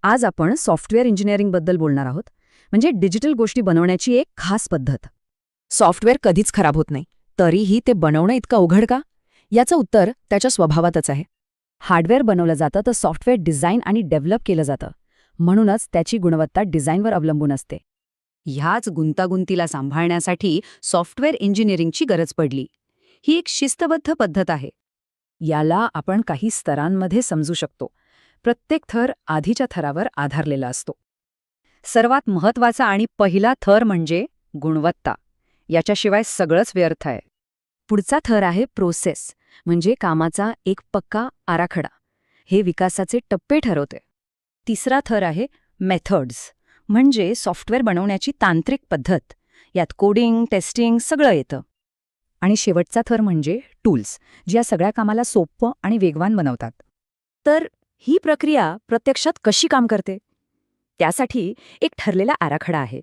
आज आपण सॉफ्टवेअर इंजिनिअरिंगबद्दल बोलणार आहोत, म्हणजे डिजिटल गोष्टी बनवण्याची एक खास पद्धत. सॉफ्टवेअर कधीच खराब होत नाही, तरीही ते बनवणं इतकं अवघड का? याचं उत्तर त्याच्या स्वभावातच आहे. हार्डवेअर बनवलं जातं तर सॉफ्टवेअर डिझाईन आणि डेव्हलप केलं जातं, म्हणूनच त्याची गुणवत्ता डिझाईनवर अवलंबून असते. ह्याच गुंतागुंतीला सांभाळण्यासाठी सॉफ्टवेअर इंजिनिअरिंगची गरज पडली. ही एक शिस्तबद्ध पद्धत आहे. याला आपण काही स्तरांमध्ये समजू शकतो. प्रत्येक थर आधीच्या थरावर आधारलेला असतो. सर्वात महत्त्वाचा आणि पहिला थर म्हणजे गुणवत्ता. याच्याशिवाय सगळंच व्यर्थ आहे. पुढचा थर आहे प्रोसेस, म्हणजे कामाचा एक पक्का आराखडा. हे विकासाचे टप्पे ठरवते. तिसरा थर आहे मेथड्स, म्हणजे सॉफ्टवेअर बनवण्याची तांत्रिक पद्धत. यात कोडिंग, टेस्टिंग सगळं येतं. आणि शेवटचा थर म्हणजे टूल्स, जे या सगळ्या कामाला सोपं आणि वेगवान बनवतात. तर ही प्रक्रिया प्रत्यक्षात कशी काम करते? त्यासाठी एक ठरलेला आराखडा आहे.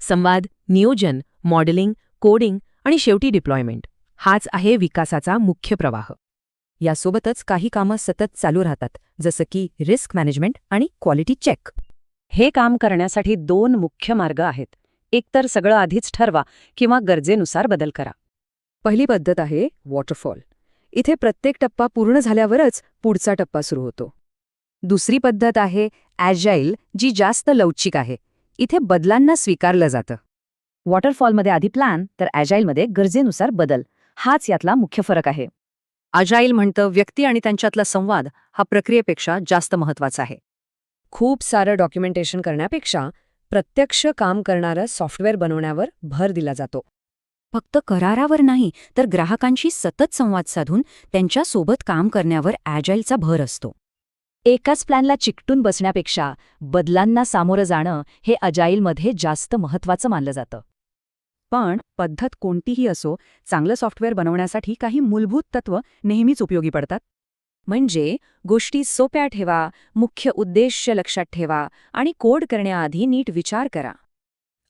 संवाद, नियोजन, मॉडेलिंग, कोडिंग आणि शेवटी डिप्लॉयमेंट हाच आहे विकासाचा मुख्य प्रवाह. यासोबतच काही कामं सतत चालू राहतात, जसं की रिस्क मॅनेजमेंट आणि क्वालिटी चेक. हे काम करण्यासाठी दोन मुख्य मार्ग आहेत. एकतर सगळं आधीच ठरवा किंवा गरजेनुसार बदल करा. पहिली पद्धत आहे वॉटरफॉल. इथे प्रत्येक टप्पा पूर्ण झाल्यावरच पुढचा टप्पा सुरू होतो. दुसरी पद्धत आहे ॲजाईल, जी जास्त लवचिक आहे. इथे बदलांना स्वीकारलं जातं. वॉटरफॉलमध्ये आधी प्लॅन, तर ॲजाईलमध्ये गरजेनुसार बदल. हाच यातला मुख्य फरक आहे. अजाईल म्हणतं व्यक्ती आणि त्यांच्यातला संवाद हा प्रक्रियेपेक्षा जास्त महत्त्वाचा आहे. खूप सारं डॉक्युमेंटेशन करण्यापेक्षा प्रत्यक्ष काम करणारं सॉफ्टवेअर बनवण्यावर भर दिला जातो. फक्त करारावर नाही, तर ग्राहकांशी सतत संवाद साधून त्यांच्यासोबत काम करण्यावर ॲजाईलचा भर असतो. एकाच प्लॅनला चिकटून बसण्यापेक्षा बदलांना सामोरं जाणं हे अजाईलमध्ये जास्त महत्त्वाचं मानलं जातं. पण पद्धत कोणतीही असो, चांगलं सॉफ्टवेअर बनवण्यासाठी काही मूलभूत तत्त्व नेहमीच उपयोगी पडतात. म्हणजे गोष्टी सोप्या ठेवा, मुख्य उद्देश लक्षात ठेवा आणि कोड करण्याआधी नीट विचार करा.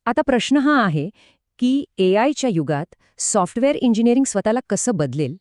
आता प्रश्न हा आहे की एआयच्या युगात सॉफ्टवेअर इंजिनिअरिंग स्वतःला कसं बदलेल?